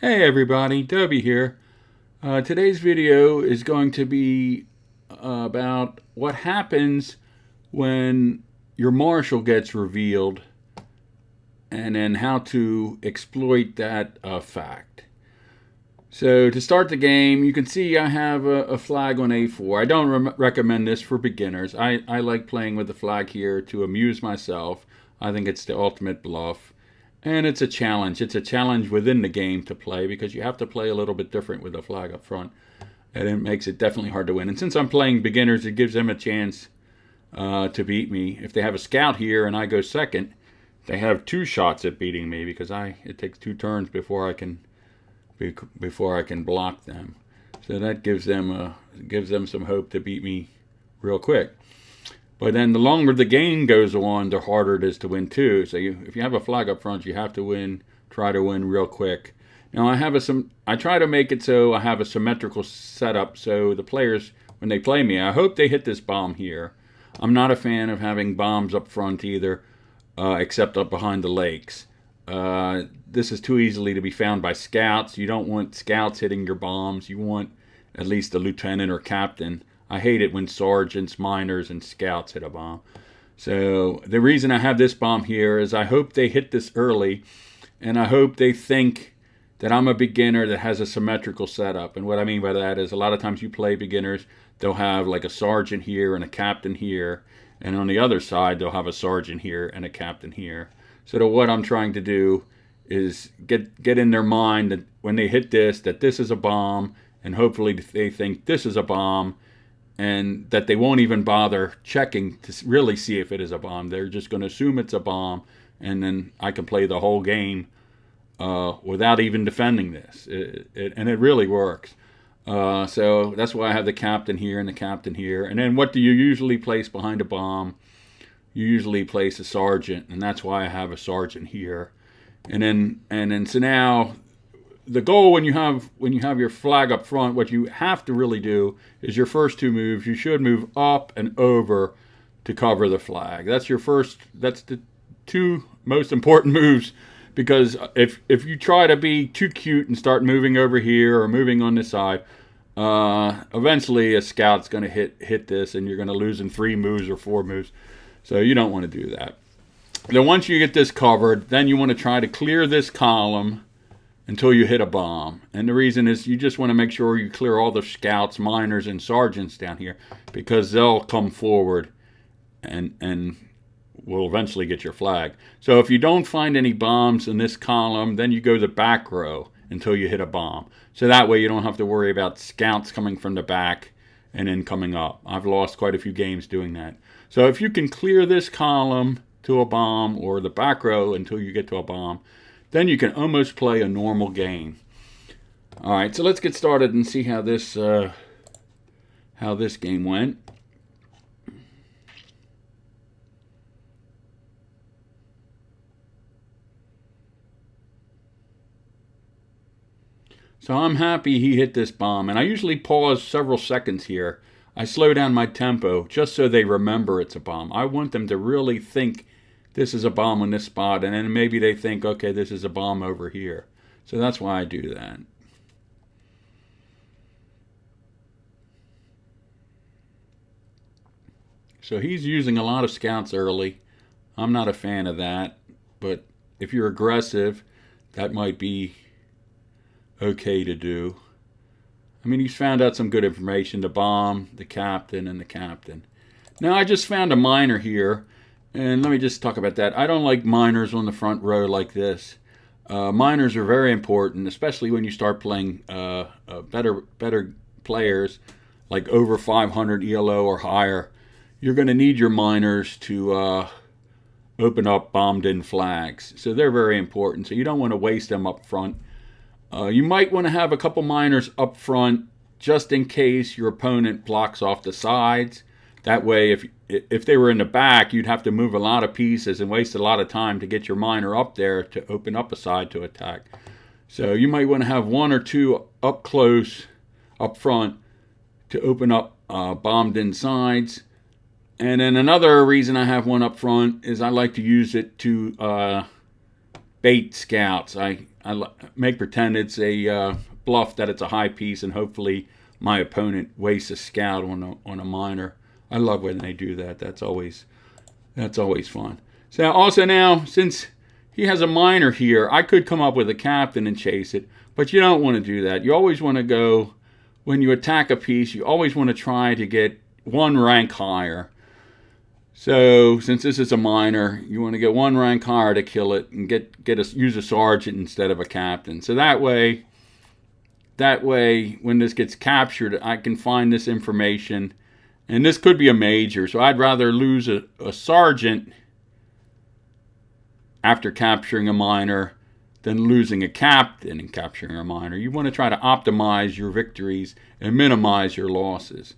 Hey everybody, Dobie here. Today's video is going to be about what happens when your Marshal gets revealed and then how to exploit that fact. So to start the game, you can see I have a flag on A4. I don't recommend this for beginners. I like playing with the flag here to amuse myself. I think it's the ultimate bluff. And it's a challenge. It's a challenge within the game to play because you have to play a little bit different with the flag up front. And it makes it definitely hard to win. And since I'm playing beginners, it gives them a chance to beat me. If they have a scout here and I go second, they have two shots at beating me because it takes 2 turns before I can block them. So that gives them some hope to beat me real quick. But then the longer the game goes on, the harder it is to win too. So if you have a flag up front, you have to try to win real quick. Now I try to make it so I have a symmetrical setup so the players, when they play me, I hope they hit this bomb here. I'm not a fan of having bombs up front either, except up behind the lakes. This is too easily to be found by scouts. You don't want scouts hitting your bombs. You want at least a lieutenant or captain. I hate it when sergeants, miners, and scouts hit a bomb. So the reason I have this bomb here is I hope they hit this early, and I hope they think that I'm a beginner that has a symmetrical setup. And what I mean by that is a lot of times you play beginners, they'll have like a sergeant here and a captain here, and on the other side they'll have a sergeant here and a captain here. So what I'm trying to do is get in their mind that when they hit this, that this is a bomb, and hopefully they think this is a bomb, and that they won't even bother checking to really see if it is a bomb. They're just going to assume it's a bomb, and then I can play the whole game without even defending this. And it really works. So that's why I have the captain here and the captain here. And then what do you usually place behind a bomb? You usually place a sergeant, and that's why I have a sergeant here. And then so now the goal when you have your flag up front, what you have to really do is your first 2 moves. You should move up and over to cover the flag. That's the 2 most important moves, because if you try to be too cute and start moving over here or moving on this side, eventually a scout's going to hit this, and you're going to lose in 3 moves or 4 moves. So you don't want to do that. Then once you get this covered, then you want to try to clear this column until you hit a bomb. And the reason is you just want to make sure you clear all the scouts, miners, and sergeants down here, because they'll come forward and will eventually get your flag. So if you don't find any bombs in this column, then you go the back row until you hit a bomb. So that way you don't have to worry about scouts coming from the back and then coming up. I've lost quite a few games doing that. So if you can clear this column to a bomb or the back row until you get to a bomb, then you can almost play a normal game. All right, so let's get started and see how this game went. So I'm happy he hit this bomb, and I usually pause several seconds here. I slow down my tempo just so they remember it's a bomb. I want them to really think this is a bomb on this spot, and then maybe they think, okay, this is a bomb over here. So that's why I do that. So he's using a lot of scouts early. I'm not a fan of that, but if you're aggressive, that might be okay to do. I mean, he's found out some good information, the bomb, the captain, and the captain. Now I just found a miner here. And let me just talk about that. I don't like miners on the front row like this. Miners are very important, especially when you start playing better players, like over 500 ELO or higher. You're going to need your miners to open up bombed-in flags. So they're very important. So you don't want to waste them up front. You might want to have a couple miners up front just in case your opponent blocks off the sides. That way, if they were in the back, you'd have to move a lot of pieces and waste a lot of time to get your miner up there to open up a side to attack. So you might want to have 1 or 2 up close, up front, to open up bombed-in sides. And then another reason I have 1 up front is I like to use it to bait scouts. I make pretend it's a bluff that it's a high piece, and hopefully my opponent wastes a scout on a minor. I love when they do that. That's always fun. So also now, since he has a minor here, I could come up with a captain and chase it, but you don't want to do that. You always want to go, when you attack a piece, you always want to try to get one rank higher. So since this is a minor, you want to get one rank higher to kill it and use a sergeant instead of a captain. So that way, when this gets captured, I can find this information. And this could be a major, so I'd rather lose a sergeant after capturing a minor than losing a captain and capturing a minor. You want to try to optimize your victories and minimize your losses.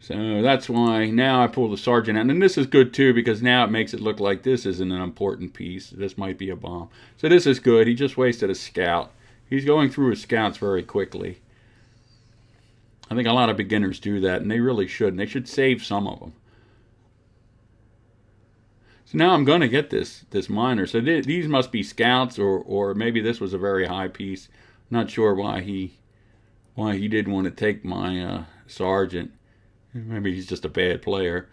So that's why now I pull the sergeant out. And this is good too, because now it makes it look like this isn't an important piece. This might be a bomb. So this is good. He just wasted a scout. He's going through his scouts very quickly. I think a lot of beginners do that, and they really shouldn't. They should save some of them. So now I'm going to get this minor. So these must be scouts, or maybe this was a very high piece. Not sure why he didn't want to take my sergeant. Maybe he's just a bad player.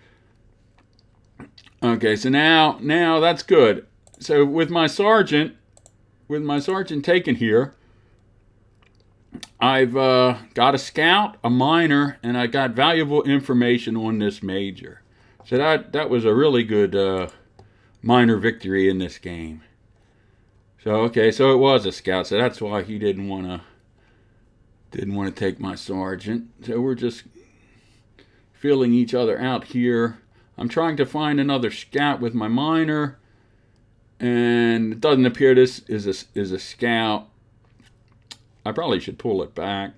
Okay, so now that's good. So with my sergeant taken here, I've got a scout, a minor, and I got valuable information on this major. So that was a really good minor victory in this game. So okay, so it was a scout. So that's why he didn't want to take my sergeant. So we're just feeling each other out here. I'm trying to find another scout with my minor, and it doesn't appear this is a scout. I probably should pull it back.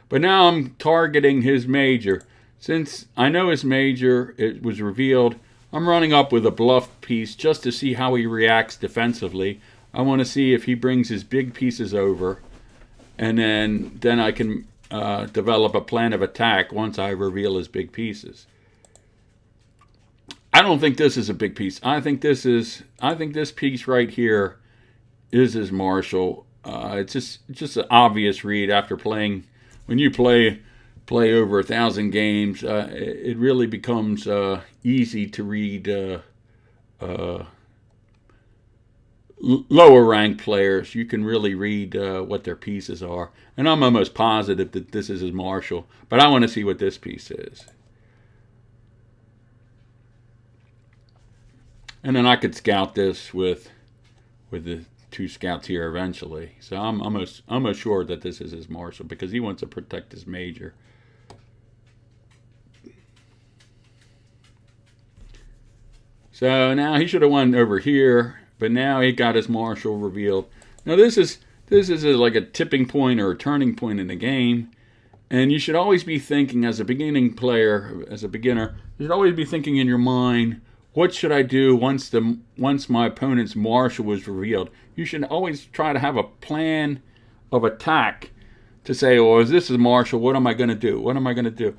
But now I'm targeting his major. Since I know his major, it was revealed, I'm running up with a bluff piece just to see how he reacts defensively. I want to see if he brings his big pieces over, and then I can develop a plan of attack once I reveal his big pieces. I don't think this is a big piece. I think this piece right here is his Marshal. It's just an obvious read after playing. When you play over 1,000 games, it really becomes easy to read lower ranked players. You can really read what their pieces are, and I'm almost positive that this is his Marshal. But I want to see what this piece is, and then I could scout this with the two scouts here eventually. So I'm almost sure that this is his Marshal, because he wants to protect his major. So now he should have won over here, but now he got his Marshal revealed. Now this is like a tipping point or a turning point in the game, and you should always be thinking as a beginning player, as a beginner, you should always be thinking in your mind, what should I do once my opponent's Marshal was revealed? You should always try to have a plan of attack to say, oh, is this a Marshal? What am I going to do? What am I going to do?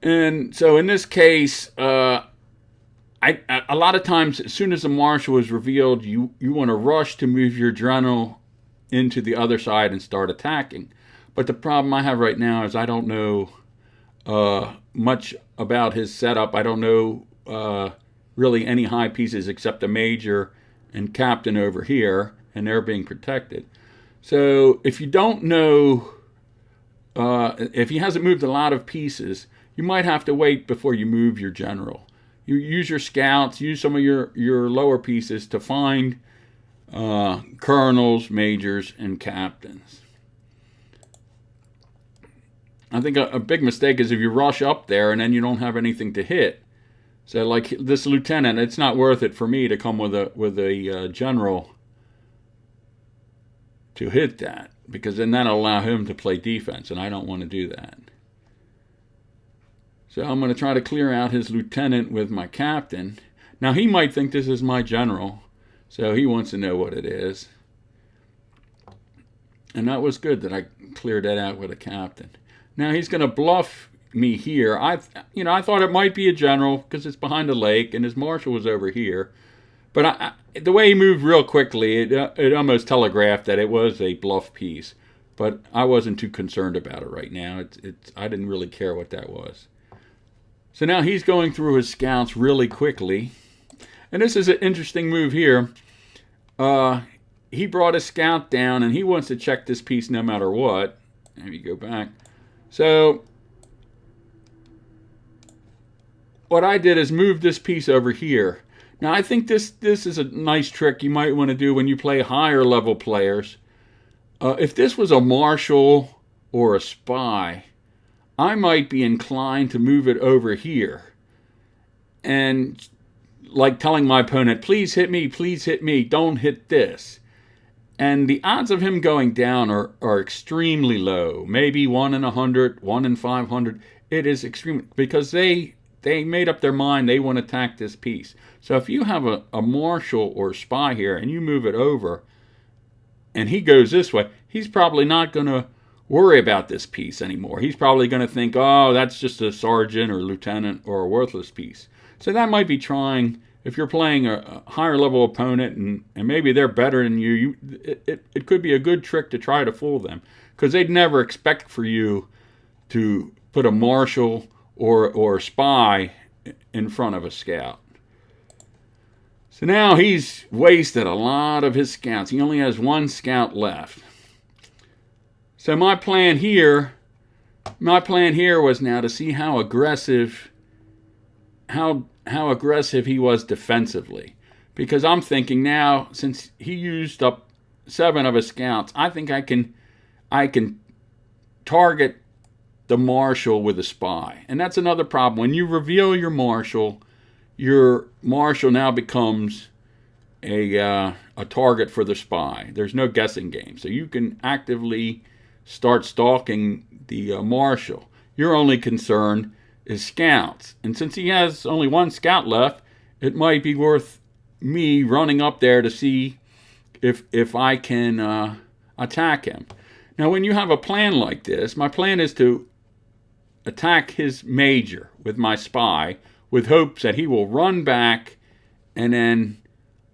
And so in this case, a lot of times, as soon as the Marshal is revealed, you want to rush to move your general into the other side and start attacking. But the problem I have right now is I don't know much about his setup. I don't know really any high pieces except the major and captain over here, and they're being protected. So if you don't know, if he hasn't moved a lot of pieces, you might have to wait before you move your general. You use your scouts, use some of your lower pieces to find colonels, majors, and captains. I think a big mistake is if you rush up there and then you don't have anything to hit. So like this lieutenant, it's not worth it for me to come with a general to hit that, because then that'll allow him to play defense, and I don't want to do that. So I'm going to try to clear out his lieutenant with my captain. Now he might think this is my general, so he wants to know what it is. And that was good that I cleared that out with a captain. Now he's going to bluff me here. I thought it might be a general because it's behind a lake and his Marshal was over here. But the way he moved real quickly, it almost telegraphed that it was a bluff piece. But I wasn't too concerned about it right now. I didn't really care what that was. So now he's going through his scouts really quickly. And this is an interesting move here. He brought his scout down, and he wants to check this piece no matter what. Let me go back. So what I did is move this piece over here. Now I think this is a nice trick you might want to do when you play higher level players. If this was a Marshal or a Spy, I might be inclined to move it over here. And like telling my opponent, please hit me, don't hit this. And the odds of him going down are extremely low. Maybe 1 in 100, 1 in 500. It is extreme because they made up their mind they want to attack this piece. So if you have a Marshal or Spy here and you move it over and he goes this way, he's probably not going to worry about this piece anymore. He's probably going to think, oh, that's just a sergeant or lieutenant or a worthless piece. So that might be trying, if you're playing a higher level opponent and maybe they're better than you, it could be a good trick to try to fool them. Because they'd never expect for you to put a Marshal or a Spy in front of a scout. So now he's wasted a lot of his scouts. He only has 1 scout left. So my plan here was now to see how aggressive he was defensively. Because I'm thinking now, since he used up 7 of his scouts, I think I can target the Marshal with a Spy. And that's another problem. When you reveal your Marshal now becomes a target for the Spy. There's no guessing game. So you can actively start stalking the Marshal. Your only concern is scouts. And since he has only 1 scout left, it might be worth me running up there to see if I can attack him. Now, when you have a plan like this, my plan is to attack his major with my Spy with hopes that he will run back and then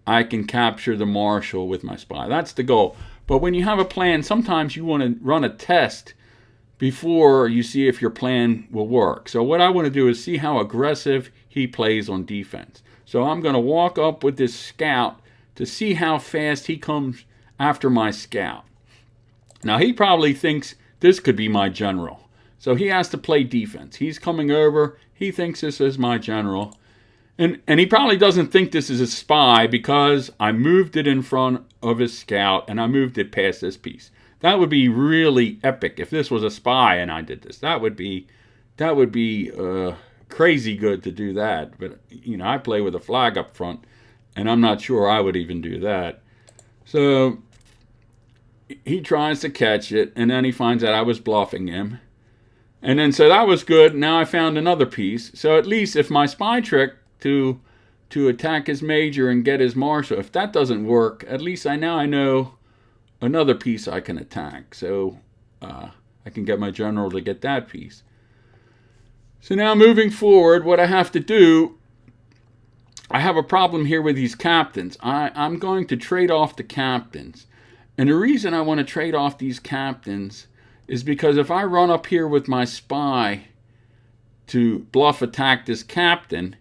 I can capture the Marshal with my Spy. That's the goal. But when you have a plan, sometimes you want to run a test before you see if your plan will work. So what I want to do is see how aggressive he plays on defense. So I'm going to walk up with this scout to see how fast he comes after my scout. Now he probably thinks this could be my general. So he has to play defense. He's coming over. He thinks this is my general. And he probably doesn't think this is a Spy because I moved it in front of his scout and I moved it past this piece. That would be really epic if this was a Spy and I did this. That would be crazy good to do that. But I play with a flag up front, and I'm not sure I would even do that. So he tries to catch it, and then he finds out I was bluffing him. And then so that was good. Now I found another piece. So at least if my Spy trick to attack his major and get his Marshal, if that doesn't work, at least I know another piece I can attack. So I can get my general to get that piece. So now moving forward, what I have to do, I have a problem here with these captains. I'm going to trade off the captains. And the reason I want to trade off these captains is because if I run up here with my Spy to bluff attack this captain,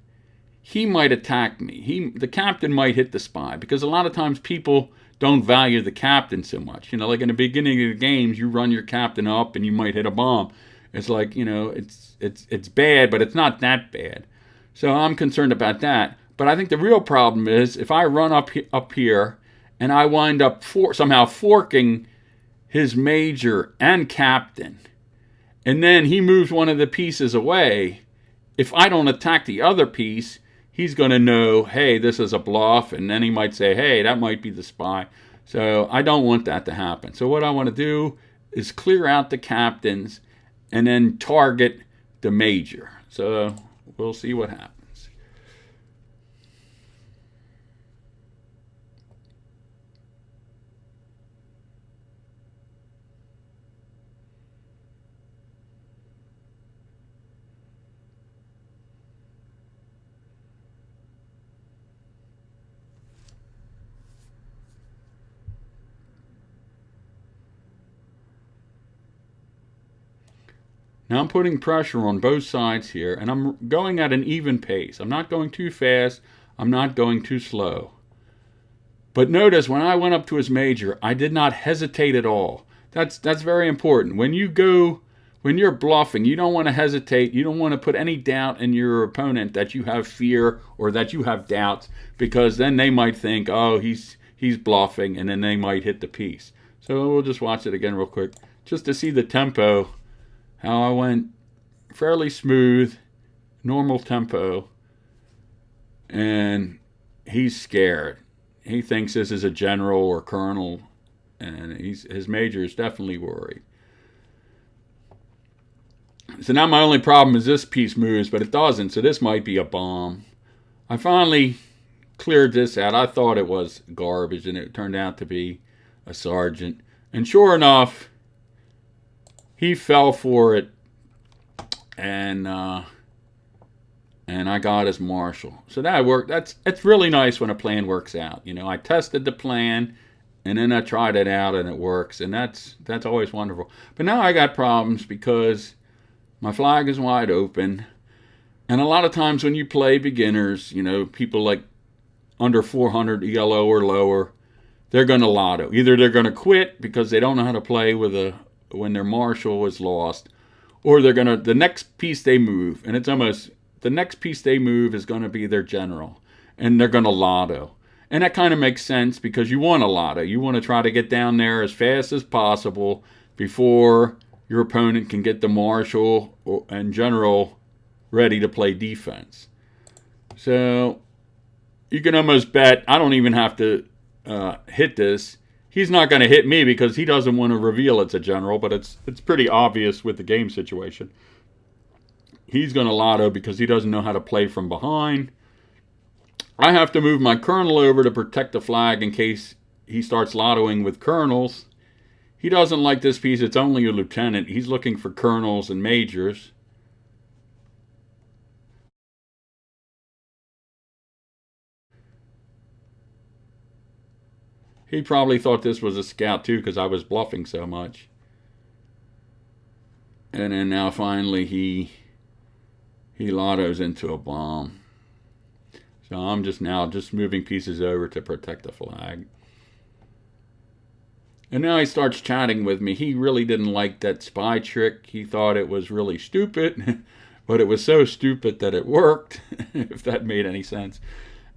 he might attack me. The captain might hit the Spy, because a lot of times people don't value the captain so much. Like in the beginning of the games, you run your captain up and you might hit a bomb. It's like, it's bad, but it's not that bad. So I'm concerned about that. But I think the real problem is if I run up here and I wind up somehow forking his major and captain, and then he moves one of the pieces away, if I don't attack the other piece, he's going to know, hey, this is a bluff, and then he might say, hey, that might be the Spy. So I don't want that to happen. So what I want to do is clear out the captains and then target the major. So we'll see what happens. Now I'm putting pressure on both sides here, and I'm going at an even pace. I'm not going too fast. I'm not going too slow. But notice when I went up to his major, I did not hesitate at all. That's very important. When you're bluffing, you don't want to hesitate. You don't want to put any doubt in your opponent that you have fear or that you have doubts, because then they might think, oh, he's bluffing, and then they might hit the piece. So we'll just watch it again real quick, just to see the tempo, how I went fairly smooth, normal tempo, and he's scared. He thinks this is a general or colonel, and his major is definitely worried. So now my only problem is this piece moves, but it doesn't, so this might be a bomb. I finally cleared this out. I thought it was garbage, and it turned out to be a sergeant. And sure enough, he fell for it, and I got his Marshal. So that worked. It's really nice when a plan works out. You know, I tested the plan, and then I tried it out, and it works, and that's always wonderful. But now I got problems because my flag is wide open, and a lot of times when you play beginners, you know, people like under 400 ELO or lower, they're going to lotto. Either they're going to quit because they don't know how to play when their Marshal is lost, or they're going to, the next piece they move, and it's almost, the next piece they move is going to be their general, and they're going to lotto. And that kind of makes sense because you want a lotto. You want to try to get down there as fast as possible before your opponent can get the Marshal and general ready to play defense. So you can almost bet I don't even have to hit this. He's not going to hit me because he doesn't want to reveal it's a general, but it's pretty obvious with the game situation. He's going to lotto because he doesn't know how to play from behind. I have to move my colonel over to protect the flag in case he starts lottoing with colonels. He doesn't like this piece. It's only a lieutenant. He's looking for colonels and majors. He probably thought this was a scout too because I was bluffing so much. And then now finally he lottos into a bomb. So I'm just moving pieces over to protect the flag. And now he starts chatting with me. He really didn't like that spy trick. He thought it was really stupid, but it was so stupid that it worked, if that made any sense.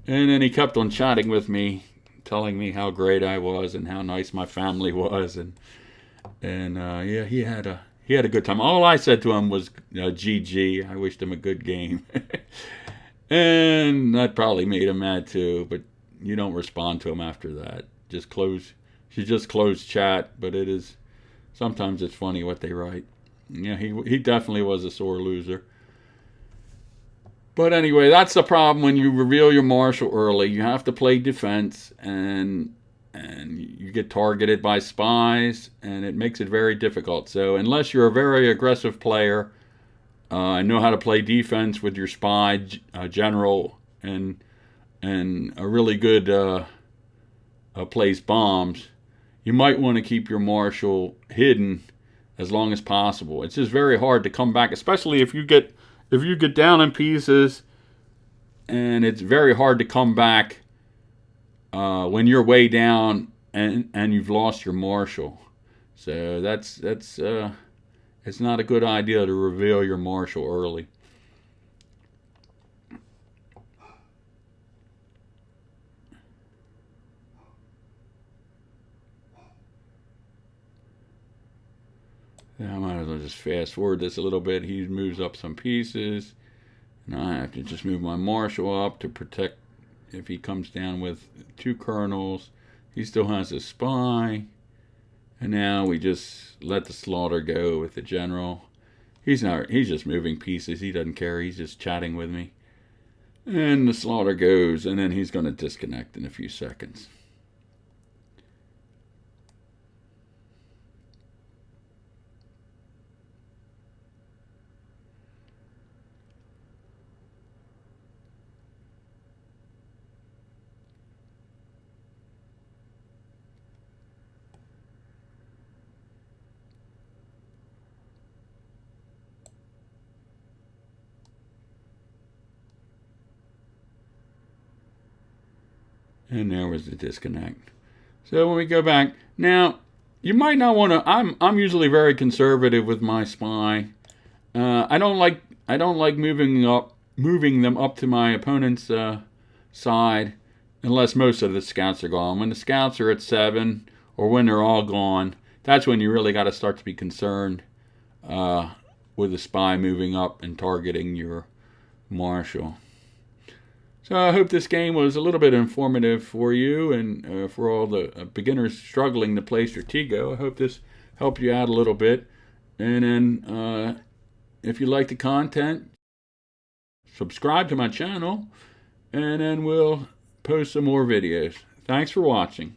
And then he kept on chatting with me, telling me how great I was and how nice my family was, and yeah, he had a good time. All I said to him was GG. I wished him a good game. And that probably made him mad too, but you don't respond to him after that. She just closed chat, but sometimes it's funny what they write. Yeah, he definitely was a sore loser. But anyway, that's the problem when you reveal your Marshal early. You have to play defense, and you get targeted by spies, and it makes it very difficult. So unless you're a very aggressive player, and know how to play defense with your spy general and a really good plays bombs, you might want to keep your Marshal hidden as long as possible. It's just very hard to come back, especially if you get down in pieces, and it's very hard to come back when you're way down and you've lost your Marshal. So it's not a good idea to reveal your Marshal early. Yeah, I might as well just fast forward this a little bit. He moves up some pieces, and I have to just move my Marshal up to protect if he comes down with two colonels. He still has a spy. And now we just let the slaughter go with the general. He's just moving pieces. He doesn't care. He's just chatting with me. And the slaughter goes, and then he's going to disconnect in a few seconds. And there was the disconnect. So when we go back, now you might not want to. I'm usually very conservative with my spy. I don't like moving them up to my opponent's side unless most of the scouts are gone. When the scouts are at 7 or when they're all gone, that's when you really got to start to be concerned with the spy moving up and targeting your Marshal. So I hope this game was a little bit informative for you and for all the beginners struggling to play Stratego. I hope this helped you out a little bit. And then if you like the content, subscribe to my channel, and then we'll post some more videos. Thanks for watching.